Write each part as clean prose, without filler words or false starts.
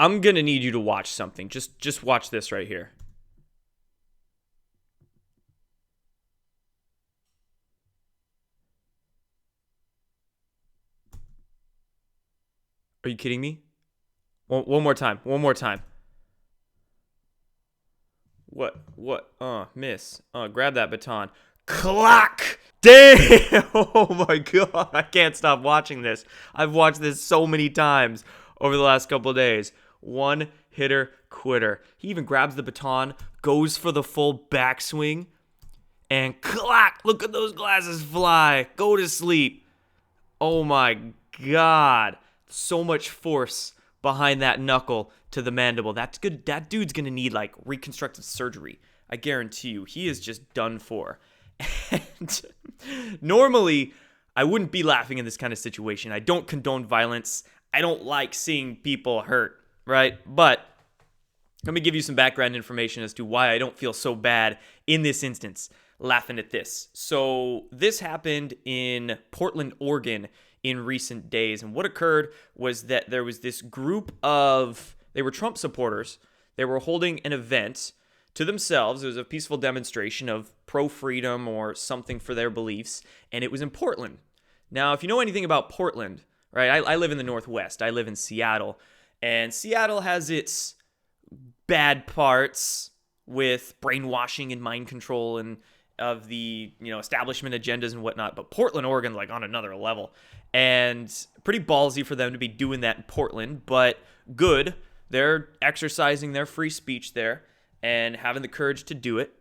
I'm going to need you to watch something. Just watch this right here. Are you kidding me? One more time. One more time. What? Miss. Grab that baton. Clock! Damn! Oh my god. I can't stop watching this. I've watched this so many times over the last couple of days. One hitter quitter. He even grabs the baton, goes for the full backswing, and clock! Look at those glasses fly. Go to sleep. Oh my god. So much force behind that knuckle to the mandible. That's good. That dude's gonna need like reconstructive surgery. I guarantee you. He is just done for. And normally, I wouldn't be laughing in this kind of situation. I don't condone violence. I don't like seeing people hurt, right? But let me give you some background information as to why I don't feel so bad in this instance, laughing at this. So this happened in Portland, Oregon in recent days. And what occurred was that there was this group of, they were Trump supporters. They were holding an event to themselves. It was a peaceful demonstration of pro-freedom or something for their beliefs, and it was in Portland. Now, if you know anything about Portland, right, I live in the Northwest. I live in Seattle, and Seattle has its bad parts with brainwashing and mind control and of the, establishment agendas and whatnot, but Portland, Oregon, like on another level, and pretty ballsy for them to be doing that in Portland, but good. They're exercising their free speech there and having the courage to do it.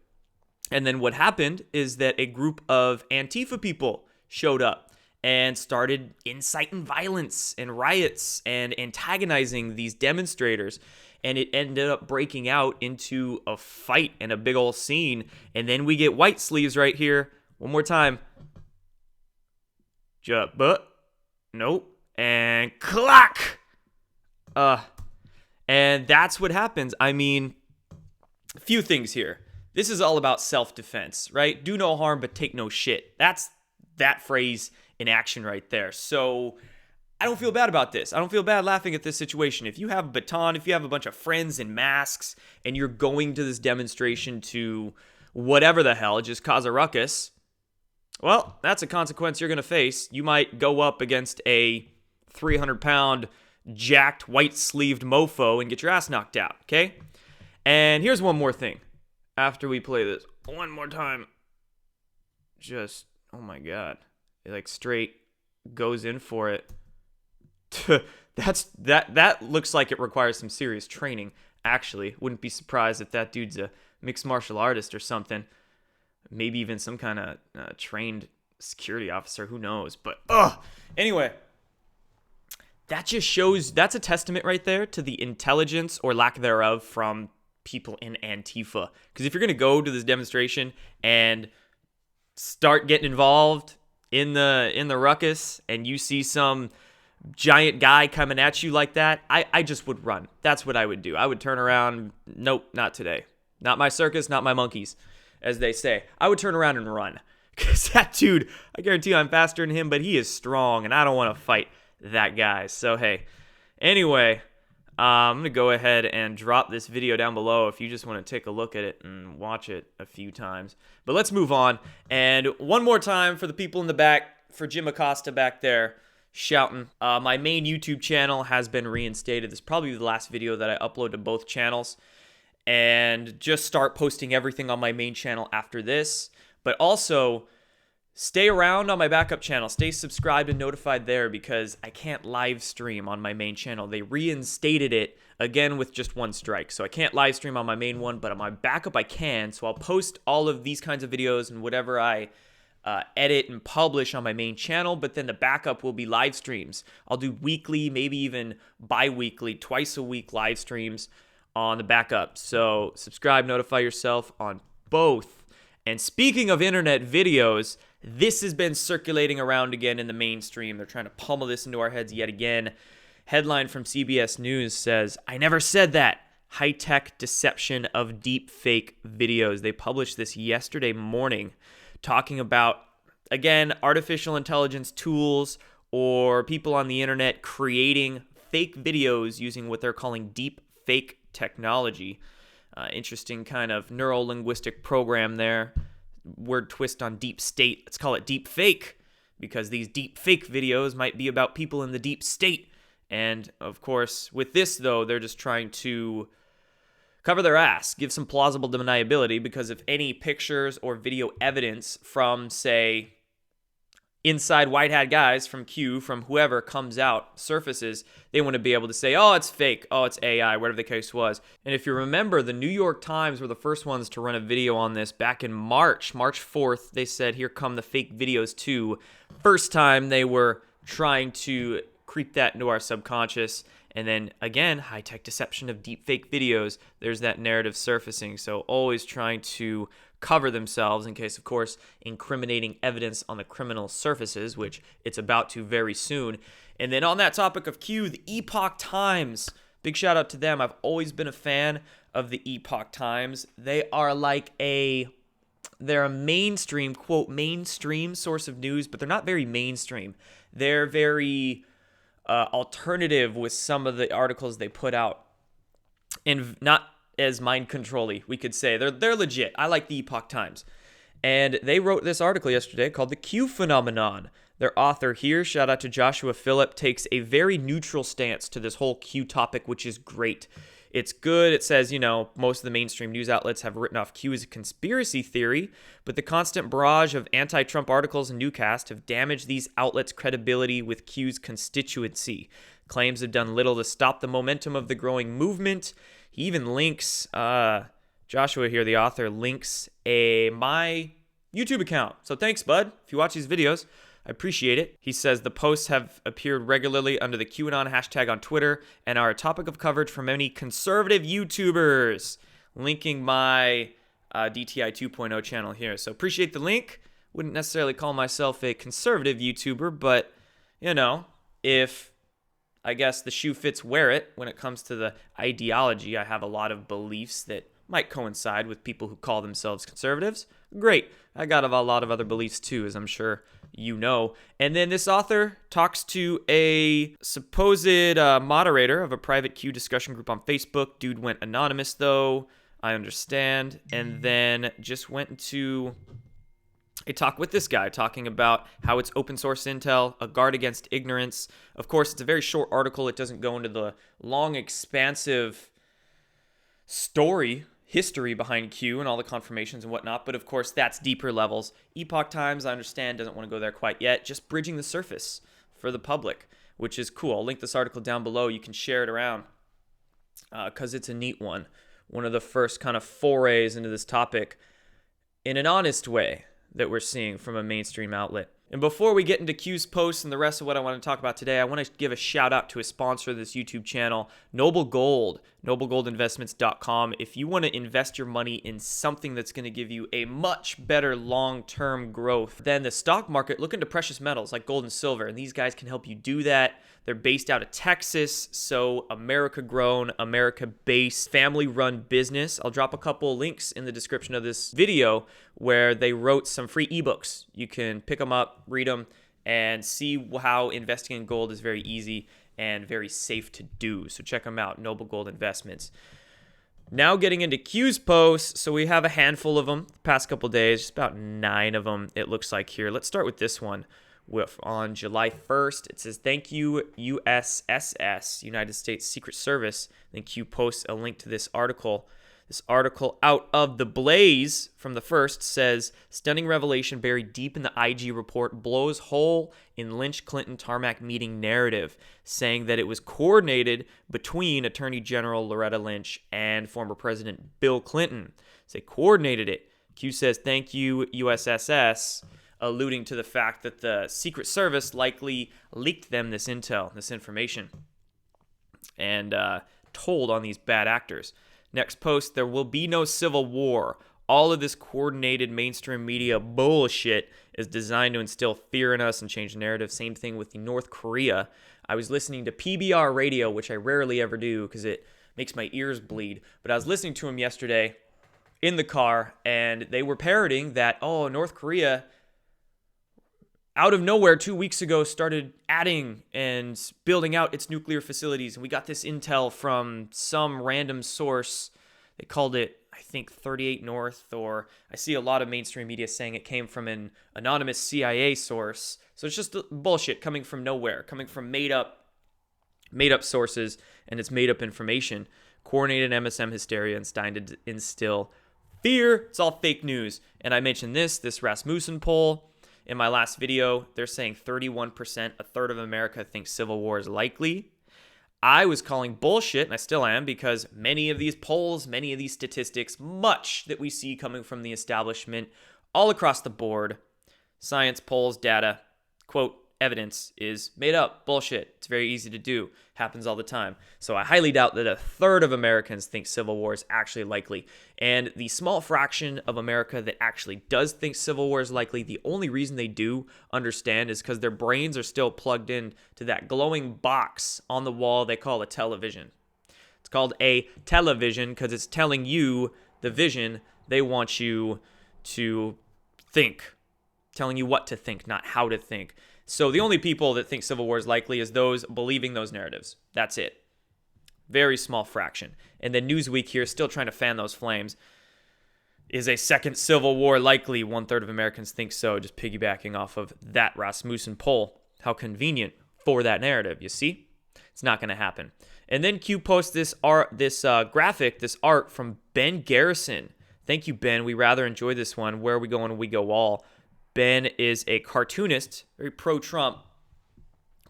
And then what happened is that a group of Antifa people showed up and started inciting violence and riots and antagonizing these demonstrators. And it ended up breaking out into a fight and a big old scene. And then we get white sleeves right here. One more time. Nope. And clock! And that's what happens. I mean, a few things here. This is all about self-defense, right? Do no harm, but take no shit. That's that phrase in action right there. So I don't feel bad about this. I don't feel bad laughing at this situation. If you have a baton, if you have a bunch of friends in masks, and you're going to this demonstration to whatever the hell, just cause a ruckus, well, that's a consequence you're going to face. You might go up against a 300-pound jacked white-sleeved mofo and get your ass knocked out, okay? And here's one more thing. After we play this one more time, just, oh my god, it like straight goes in for it. That looks like it requires some serious training. Actually, wouldn't be surprised if that dude's a mixed martial artist or something. Maybe even some kind of trained security officer. Who knows? But anyway, that just shows, that's a testament right there to the intelligence or lack thereof from people in Antifa. Because if you're going to go to this demonstration and start getting involved in the ruckus and you see some giant guy coming at you like that, I just would run. That's what I would do. I would turn around. Nope, not today. Not my circus, not my monkeys, as they say. I would turn around and run. Because that dude, I guarantee you I'm faster than him, but he is strong, and I don't want to fight that guy. So, hey. Anyway, I'm going to go ahead and drop this video down below if you just want to take a look at it and watch it a few times. But let's move on. And one more time for the people in the back, for Jim Acosta back there shouting. My main YouTube channel has been reinstated. This is probably the last video that I upload to both channels. And just start posting everything on my main channel after this. But also, stay around on my backup channel. Stay subscribed and notified there because I can't live stream on my main channel. They reinstated it again with just one strike. So I can't live stream on my main one, but on my backup I can. So I'll post all of these kinds of videos and whatever I edit and publish on my main channel, but then the backup will be live streams. I'll do weekly, maybe even bi-weekly, twice a week live streams on the backup. So subscribe, notify yourself on both. And speaking of internet videos, this has been circulating around again in the mainstream. They're trying to pummel this into our heads yet again. Headline from CBS News says, "I never said that. High-tech deception of deep fake videos." They published this yesterday morning, talking about, again, artificial intelligence tools or people on the internet creating fake videos using what they're calling deep fake technology. Interesting kind of neuro-linguistic program there. Word twist on deep state. Let's call it deep fake, because these deep fake videos might be about people in the deep state. And of course, with this though, they're just trying to cover their ass, give some plausible deniability, because if any pictures or video evidence from, say, inside white hat guys from Q, from whoever comes out, surfaces, they want to be able to say, oh, it's fake, oh, it's AI, whatever the case was. And if you remember, the New York Times were the first ones to run a video on this back in March 4th. They said, here come the fake videos too. First time they were trying to creep that into our subconscious. And then again, high-tech deception of deep fake videos. There's that narrative surfacing. So always trying to cover themselves in case, of course, incriminating evidence on the criminal surfaces, which it's about to very soon. And then on that topic of Q, the Epoch Times. Big shout out to them. I've always been a fan of the Epoch Times. They are like they're a mainstream, quote, mainstream source of news, but they're not very mainstream. They're very alternative with some of the articles they put out, and not as mind control-y, we could say. They're legit. I like the Epoch Times. And they wrote this article yesterday called The Q Phenomenon. Their author here, shout out to Joshua Phillip, takes a very neutral stance to this whole Q topic, which is great. It's good. It says, most of the mainstream news outlets have written off Q as a conspiracy theory, but the constant barrage of anti-Trump articles and newscasts have damaged these outlets' credibility with Q's constituency. Claims have done little to stop the momentum of the growing movement. He even links, Joshua here, the author, links my YouTube account. So thanks, bud. If you watch these videos, I appreciate it. He says the posts have appeared regularly under the QAnon hashtag on Twitter and are a topic of coverage for many conservative YouTubers. Linking my DTI 2.0 channel here. So appreciate the link. Wouldn't necessarily call myself a conservative YouTuber, but, if I guess the shoe fits, wear it. When it comes to the ideology, I have a lot of beliefs that might coincide with people who call themselves conservatives. Great. I got a lot of other beliefs too, as I'm sure you know. And then this author talks to a supposed moderator of a private Q discussion group on Facebook. Dude went anonymous though, I understand. And then just went into a talk with this guy talking about how it's open source intel, a guard against ignorance. Of course, it's a very short article. It doesn't go into the long, expansive history behind Q and all the confirmations and whatnot. But of course, that's deeper levels. Epoch Times, I understand, doesn't want to go there quite yet. Just bridging the surface for the public, which is cool. I'll link this article down below. You can share it around because it's a neat one. One of the first kind of forays into this topic in an honest way that we're seeing from a mainstream outlet. And before we get into Q's posts and the rest of what I want to talk about today, I want to give a shout out to a sponsor of this YouTube channel, Noble Gold, noblegoldinvestments.com. If you want to invest your money in something that's going to give you a much better long-term growth than the stock market, look into precious metals like gold and silver, and these guys can help you do that. They're based out of Texas, so America-grown, America-based, family-run business. I'll drop a couple links in the description of this video where they wrote some free ebooks. You can pick them up, read them, and see how investing in gold is very easy and very safe to do. So check them out, Noble Gold Investments. Now getting into Q's posts. So we have a handful of them the past couple days, just about 9 of them it looks like here. Let's start with this one. On July 1st, it says, thank you, USSS, United States Secret Service. Then Q posts a link to this article. This article out of the Blaze from the 1st says, stunning revelation buried deep in the IG report blows hole in Lynch-Clinton tarmac meeting narrative, saying that it was coordinated between Attorney General Loretta Lynch and former President Bill Clinton. So they coordinated it. Q says, thank you, USSS, alluding to the fact that the Secret Service likely leaked them this intel, this information, and told on these bad actors. Next post, there will be no civil war. All of this coordinated mainstream media bullshit is designed to instill fear in us and change the narrative. Same thing with the North Korea. I was listening to PBR radio, which I rarely ever do because it makes my ears bleed. But I was listening to them yesterday in the car, and they were parroting that, North Korea out of nowhere 2 weeks ago started adding and building out its nuclear facilities. And we got this intel from some random source. They called it, I think, 38 North, or I see a lot of mainstream media saying it came from an anonymous CIA source. So it's just bullshit coming from nowhere, coming from made up sources, and it's made up information. Coordinated MSM hysteria and trying to instill fear. It's all fake news. And I mentioned this Rasmussen poll in my last video. They're saying 31%, a third of America thinks civil war is likely. I was calling bullshit, and I still am, because many of these polls, many of these statistics, much that we see coming from the establishment all across the board, science, polls, data, quote, evidence is made up bullshit. It's very easy to do. Happens all the time. So I highly doubt that a third of Americans think civil war is actually likely. And the small fraction of America that actually does think civil war is likely, the only reason they do understand is because their brains are still plugged in to that glowing box on the wall they call a television. It's called a television because it's telling you the vision they want you to think. Telling you what to think, not how to think. So the only people that think civil war is likely is those believing those narratives. That's it. Very small fraction. And then Newsweek here, still trying to fan those flames. Is a second civil war likely? 1/3 of Americans think so. Just piggybacking off of that Rasmussen poll. How convenient for that narrative, you see? It's not going to happen. And then Q posts this graphic, this art from Ben Garrison. Thank you, Ben. We rather enjoy this one. Where are we going? We go all. Ben is a cartoonist, very pro-Trump,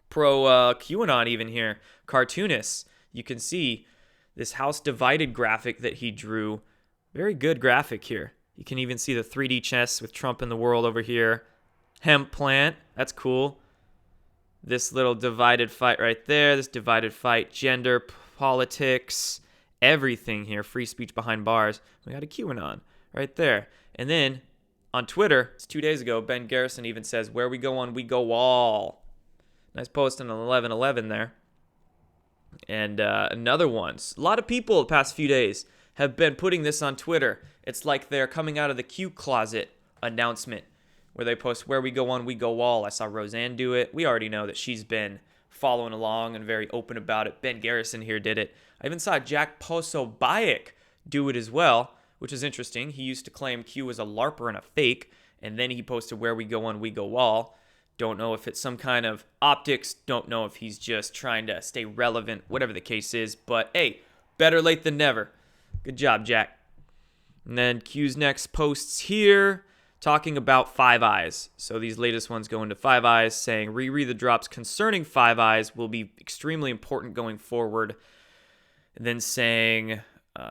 pro-QAnon even here, cartoonist. You can see this house divided graphic that he drew. Very good graphic here. You can even see the 3D chess with Trump in the world over here. Hemp plant, that's cool. This little divided fight right there, this divided fight, gender, politics, everything here, free speech behind bars. We got a QAnon right there. And then on Twitter, it's 2 days ago, Ben Garrison even says, where we go on, we go all. Nice post on 11/11 there. And another one. A lot of people the past few days have been putting this on Twitter. It's like they're coming out of the Q closet announcement where they post, where we go on, we go all. I saw Roseanne do it. We already know that she's been following along and very open about it. Ben Garrison here did it. I even saw Jack Posobiec do it as well, which is interesting. He used to claim Q was a LARPer and a fake, and then he posted where we go on, we go all. Don't know if it's some kind of optics. Don't know if he's just trying to stay relevant, whatever the case is. But hey, better late than never. Good job, Jack. And then Q's next posts here talking about Five Eyes. So these latest ones go into Five Eyes, saying reread the drops concerning Five Eyes will be extremely important going forward. And then saying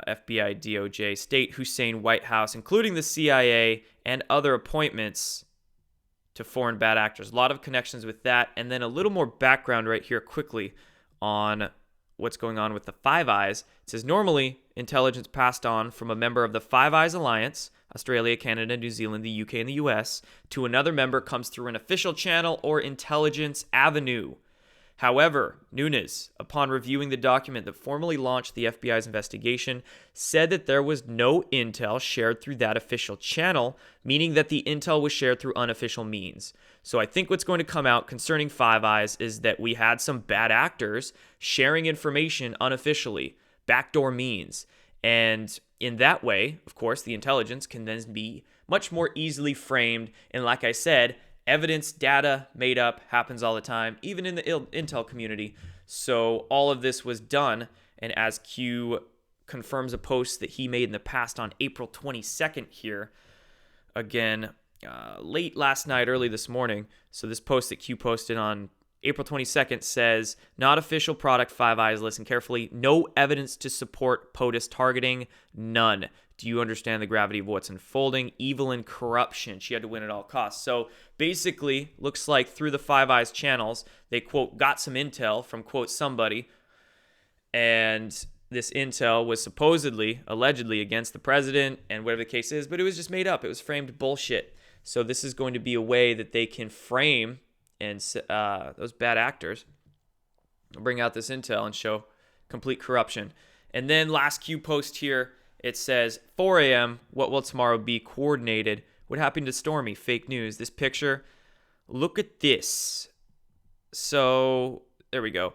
FBI, DOJ, State, Hussein, White House, including the CIA and other appointments to foreign bad actors. A lot of connections with that. And then a little more background right here quickly on what's going on with the Five Eyes. It says normally intelligence passed on from a member of the Five Eyes Alliance, Australia, Canada, New Zealand, the UK, and the US, to another member comes through an official channel or intelligence avenue. However, Nunes, upon reviewing the document that formally launched the FBI's investigation, said that there was no intel shared through that official channel, meaning that the intel was shared through unofficial means. So I think what's going to come out concerning Five Eyes is that we had some bad actors sharing information unofficially, backdoor means. And in that way, of course, the intelligence can then be much more easily framed. And like I said, evidence, data, made up, happens all the time, even in the intel community. So all of this was done, and as Q confirms a post that he made in the past on April 22nd here, again, late last night, early this morning. So this post that Q posted on April 22nd says, not official product, Five Eyes, listen carefully, no evidence to support POTUS targeting, none. Do you understand the gravity of what's unfolding? Evil and corruption. She had to win at all costs. So basically, looks like through the Five Eyes channels, they, quote, got some intel from, quote, somebody. And this intel was supposedly, allegedly against the president and whatever the case is, but it was just made up. It was framed bullshit. So this is going to be a way that they can frame and those bad actors bring out this intel and show complete corruption. And then last Q post here, it says, 4 a.m., what will tomorrow be? Coordinated. What happened to Stormy? Fake news. This picture, look at this. So there we go.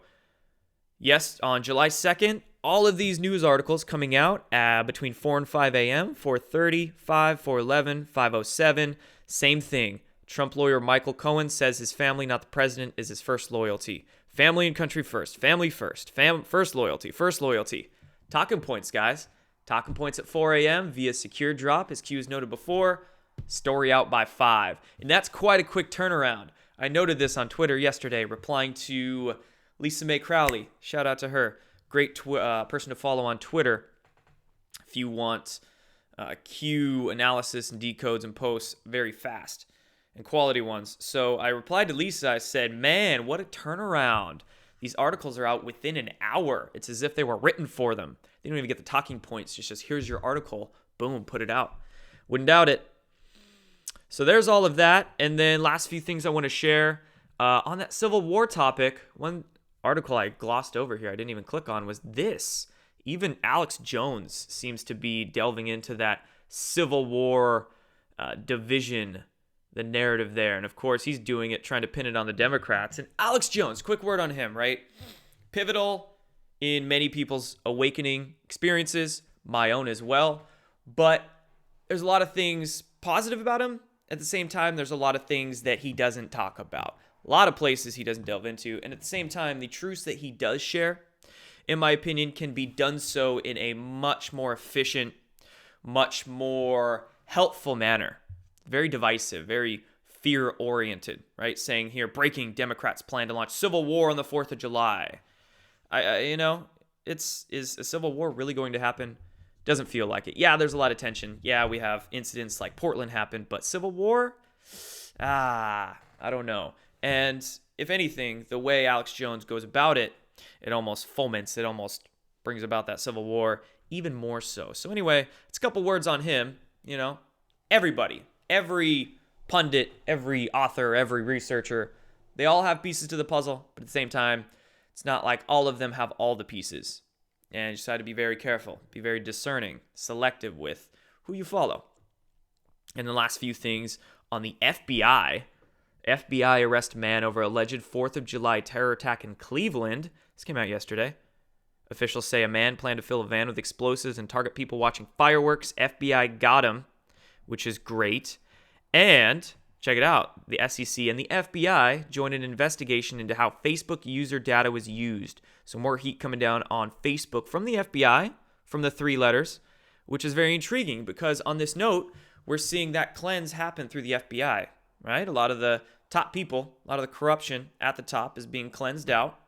Yes, on July 2nd, all of these news articles coming out between 4 and 5 a.m., 4:30, 5, 4:11, 5:07. Same thing. Trump lawyer Michael Cohen says his family, not the president, is his first loyalty. Family and country first. Family first. First loyalty. First loyalty. Talking points, guys. Talking points at 4 a.m. via secure drop, as Q's noted before. Story out by 5. And that's quite a quick turnaround. I noted this on Twitter yesterday, replying to Lisa Mae Crowley. Shout out to her. Great person to follow on Twitter if you want Q analysis and decodes and posts very fast and quality ones. So I replied to Lisa. I said, man, what a turnaround. These articles are out within an hour. It's as if they were written for them. They don't even get the talking points. It's just here's your article. Boom, put it out. Wouldn't doubt it. So there's all of that. And then last few things I want to share. On that Civil War topic, one article I glossed over here, I didn't even click on, was this. Even Alex Jones seems to be delving into that Civil War division, the narrative there. And of course, he's doing it, trying to pin it on the Democrats. And Alex Jones, quick word on him, right? Pivotal in many people's awakening experiences, my own as well. But there's a lot of things positive about him. At the same time, there's a lot of things that he doesn't talk about. A lot of places he doesn't delve into. And at the same time, the truths that he does share, in my opinion, can be done so in a much more efficient, much more helpful manner. Very divisive, very fear-oriented, right? Saying here, breaking Democrats' plan to launch civil war on the 4th of July. Is a civil war really going to happen? Doesn't feel like it. Yeah, there's a lot of tension. Yeah, we have incidents like Portland happened, but civil war? I don't know. And if anything, the way Alex Jones goes about it, it almost foments, it almost brings about that civil war even more so. So anyway, it's a couple words on him. Everybody, every pundit, every author, every researcher, they all have pieces to the puzzle, but at the same time, it's not like all of them have all the pieces. And you just have to be very careful, be very discerning, selective with who you follow. And the last few things on the FBI. FBI arrest man over alleged 4th of July terror attack in Cleveland. This came out yesterday. Officials say a man planned to fill a van with explosives and target people watching fireworks. FBI got him, which is great. And check it out. The SEC and the FBI joined an investigation into how Facebook user data was used. So more heat coming down on Facebook from the FBI, from the 3 letters, which is very intriguing because on this note, we're seeing that cleanse happen through the FBI, right? A lot of the top people, a lot of the corruption at the top is being cleansed out,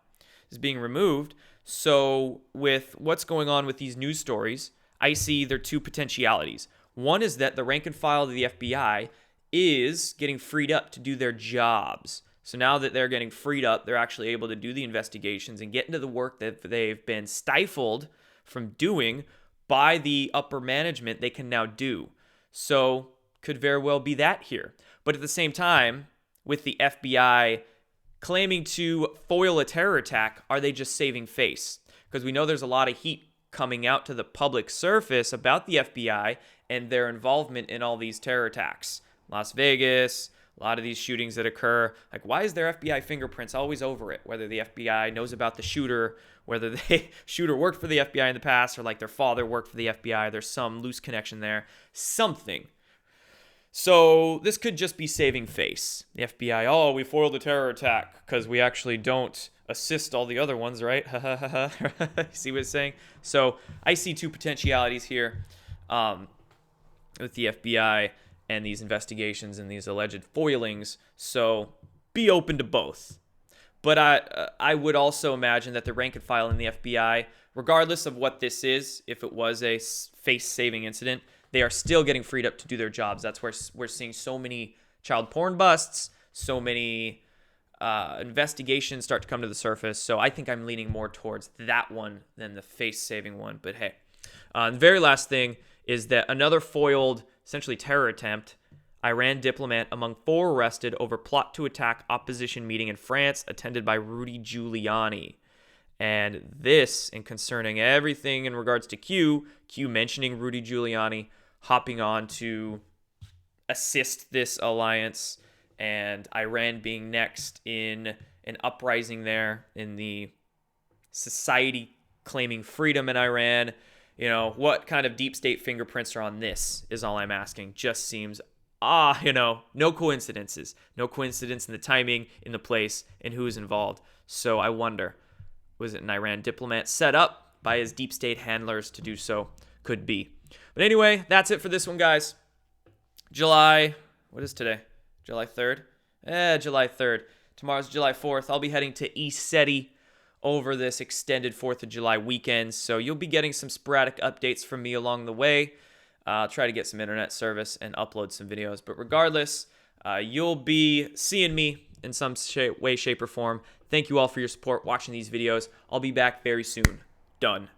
is being removed. So with what's going on with these news stories, I see there are 2 potentialities. One is that the rank and file of the FBI is getting freed up to do their jobs. So now that they're getting freed up, they're actually able to do the investigations and get into the work that they've been stifled from doing by the upper management they can now do. So could very well be that here. But at the same time, with the FBI claiming to foil a terror attack, are they just saving face? Because we know there's a lot of heat coming out to the public surface about the FBI and their involvement in all these terror attacks. Las Vegas, a lot of these shootings that occur. Like, why is their FBI fingerprints always over it? Whether the FBI knows about the shooter, whether the shooter worked for the FBI in the past, or like their father worked for the FBI. There's some loose connection there. Something. So this could just be saving face. The FBI, we foiled the terror attack because we actually don't assist all the other ones, right? See what it's saying? So I see 2 potentialities here with the FBI and these investigations and these alleged foilings. So be open to both. But I would also imagine that the rank and file in the FBI, regardless of what this is, if it was a face-saving incident, they are still getting freed up to do their jobs. That's where we're seeing so many child porn busts, so many investigations start to come to the surface. So I think I'm leaning more towards that one than the face-saving one. But hey, the very last thing is that another foiled, essentially terror attempt, Iran diplomat among 4 arrested over plot to attack opposition meeting in France attended by Rudy Giuliani. And this, in concerning everything in regards to Q mentioning Rudy Giuliani, hopping on to assist this alliance and Iran being next in an uprising there in the society claiming freedom in Iran. You know, what kind of deep state fingerprints are on this is all I'm asking. Just seems, no coincidences. No coincidence in the timing, in the place, and who's involved. So I wonder, was it an Iran diplomat set up by his deep state handlers to do so? Could be. But anyway, that's it for this one, guys. What is today? July 3rd? July 3rd. Tomorrow's July 4th. I'll be heading to ECETI over this extended 4th of July weekend, so you'll be getting some sporadic updates from me along the way. I'll try to get some internet service and upload some videos, but regardless, you'll be seeing me in some way, shape, or form. Thank you all for your support watching these videos. I'll be back very soon. Done.